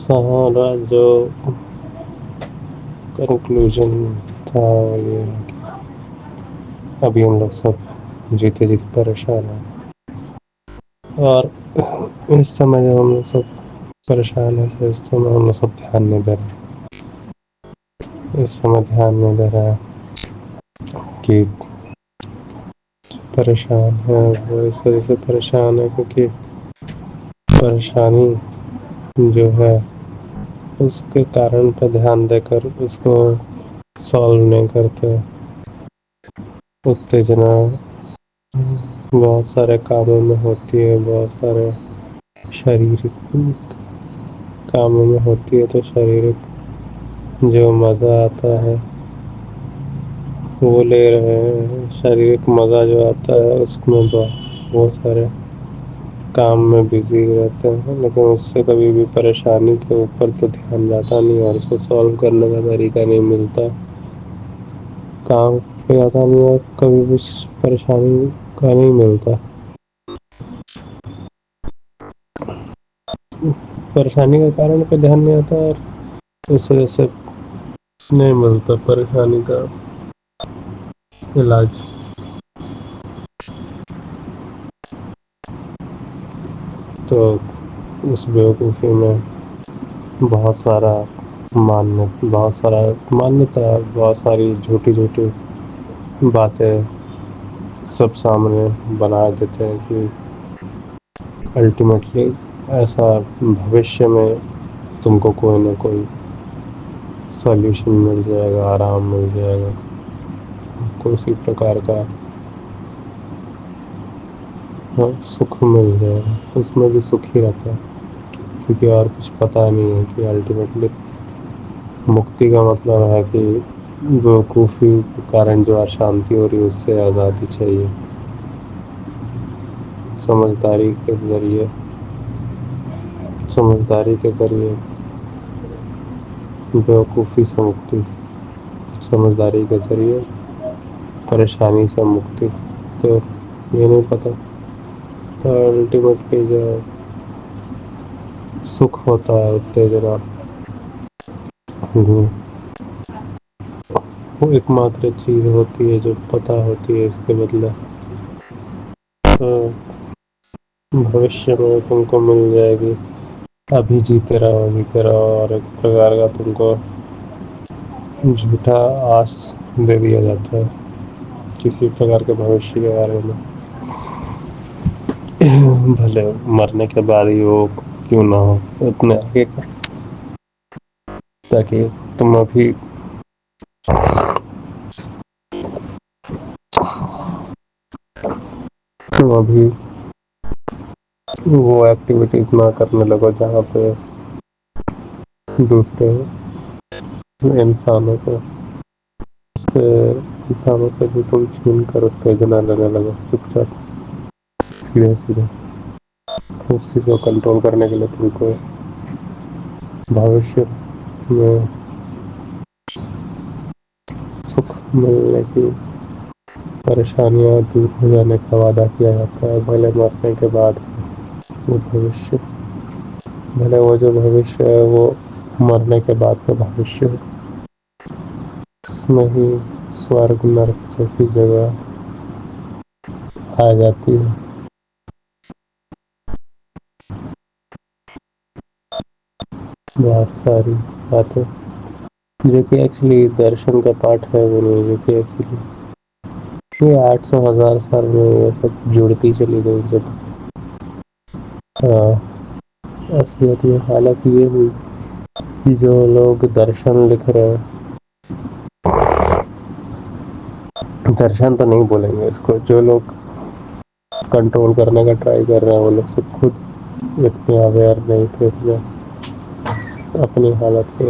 سارا جو کنکلوژن تھا یہ ابھی ہم لوگ سب جیتے جیتے پریشان ہیں اور اس سمے جو ہم لوگ سب پریشان ہے تو اس سمے ہم لوگ سب دھیان نہیں دے رہے اس سمے دھیان نہیں دے رہا کہ پریشان ہے وہ اس وجہ سے پریشان ہے کیونکہ پریشانی جو ہے اس کے کارن پہ دھیان دے کر اس کو سالو نہیں کرتے اتےجنا بہت سارے کاموں میں ہوتی ہے بہت سارے شریر کاموں میں ہوتی ہے تو شریرک جو مزہ آتا ہے وہ لے رہے ہیں شاریرک مزہ جو آتا ہے اس میں بہت سارے کام میں بزی رہتے ہیں لیکن اس سے کبھی بھی پریشانی کے اوپر تو دھیان جاتا نہیں اور اس کو سولو کرنے کا طریقہ نہیں ملتا کام پتا نہیں ہے کبھی کچھ پریشانی کا نہیں ملتا پریشانی کا کارن پہ دھیان نہیں آتا اور اس وجہ سے نہیں ملتا پریشانی کا علاج تو اس بیوقوفی میں بہت سارا بہت سارا مانیہتا بہت ساری جھوٹی جھوٹی باتیں سب سامنے بنا دیتے ہیں کہ الٹیمیٹلی ایسا بھوشیہ میں تم کو کوئی نہ کوئی سالوشن مل جائے گا آرام مل جائے گا کسی پرکار کا سکھ مل جائے گا اس میں بھی سکھ ہی رہتا ہے کیونکہ اور کچھ پتہ نہیں ہے کہ الٹیمیٹلی مکتی کا مطلب ہے کہ بیوقوفی کے کارن جو اشانتی ہو رہی ہے اس سے آزادی چاہیے سمجھداری کے ذریعے بیوقوفی سے مکتی سمجھداری کے ذریعے پریشانی سے مکتی تو یہ نہیں پتہ تو الٹیمیٹلی جو سکھ ہوتا ہے اتےجنا وہ ایک ماتر چیز ہوتی ہے جو پتہ ہوتی ہے اس کے بدلے بھوشیہ میں تم کو مل جائے گی ابھی جیتے رہو اور ایک پرکار کا تم کو جھوٹا آس دے دیا جاتا ہے کسی پرکار کے بھوشیہ کے بارے میں بھلے مرنے کے بعد ہی وہ کیوں نہ ہو اپنے آگے کا تاکہ تم ابھی ابھی وہ ایکٹیویٹیز نہ کرنے لگو جہاں پہ دوسرے انسانوں کو انسانوں سے بھی تم چھین کر اتےجنا لینے لگو چپ چاپ سیدھے سیدھے اس چیز کو کنٹرول کرنے کے لیے تم کو بھوشیہ میں سکھ ملنے کی پریشانیاں دور ہو جانے کا وعدہ کیا جاتا ہے بھلے مرنے کے بعد وہ بھوشیہ بھلے وہ جو بھوشیہ ہے وہ مرنے کے بعد کا بھوشیہ ہے اس میں ہی سورگ نرک جیسی جگہ آ جاتی ہے بہت ساری باتیں جو کہ ایکچولی درشن کا پارٹ ہے وہ نہیں جو کہ ایکچولی یہ 800,000 سال میں یہ سب جڑتی چلی گئی جب اصلیت یہ حالت یہ ہوئی کہ جو لوگ درشن لکھ رہے ہیں درشن تو نہیں بولیں گے اس کو جو لوگ کنٹرول کرنے کا ٹرائی کر رہے ہیں وہ لوگ سب خود اتنے اویئر نہیں تھے اتنے اپنی حالت کو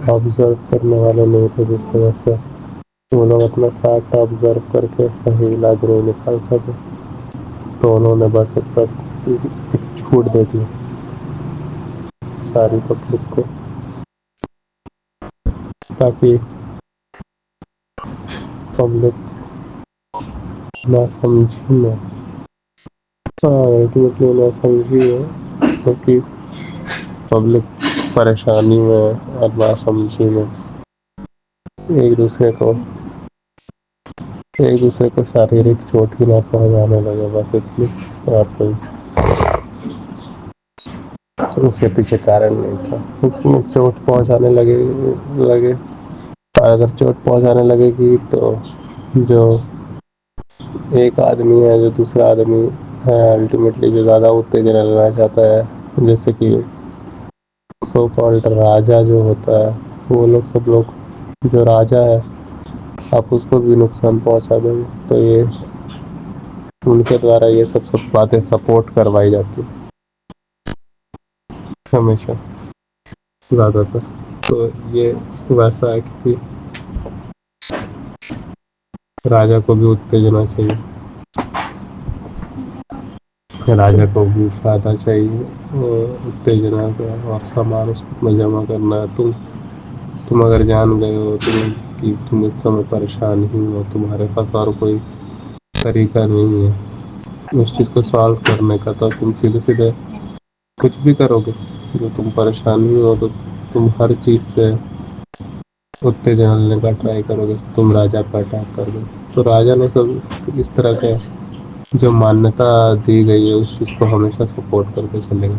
آبزرو کرنے والے نہیں تھے جس وجہ سے وہ لوگ اپنا فیکٹ آبزرو کر کے صحیح علاج نہیں نکال سکے تو انہوں نے بس چھوٹ دے دی ساری پبلک کو تاکہ پبلک نہ سمجھی میں ہاں سمجھی ہے کیونکہ پبلک پریشانی میں اور ناسمجھی میں ایک دوسرے کو شاریرک چوٹ ہی نہ پہنچانے لگے بس اس لیے اور کوئی تو اس کے پیچھے کارن نہیں تھا چوٹ پہنچانے لگے اگر چوٹ پہنچانے لگے گی تو جو ایک آدمی ہے جو دوسرا آدمی ہے الٹیمیٹلی جو زیادہ اتےجنا لینا چاہتا ہے جیسے کہ سو کالڈ راجا جو ہوتا ہے وہ لوگ سب لوگ جو راجا ہے آپ اس کو بھی نقصان پہنچا دیں گے تو یہ ان کے دوارا یہ سب باتیں سپورٹ کروائی جاتی ہمیشہ زیادہ تر تو یہ ویسا ہے کہ راجا کو بھی اتےجنا چاہیے راجا کو بھی فائدہ چاہیے اتےجنا کا اور سامان اس میں جمع کرنا ہے تم اگر جان گئے ہو کہ تم اس سمے پریشان ہی ہو تمہارے پاس اور کوئی طریقہ نہیں ہے اس چیز کو سالو کرنے کا تو تم سیدھے سیدھے کچھ بھی کرو گے جو تم پریشانی ہو تو تم ہر چیز سے اتےجنا لینے کا ٹرائی کرو گے تم راجا پر اٹیک کر دو تو راجا نے سب اس طرح کے جو مانیہتا دی گئی ہے اس چیز کو ہمیشہ سپورٹ کرتے چلے گا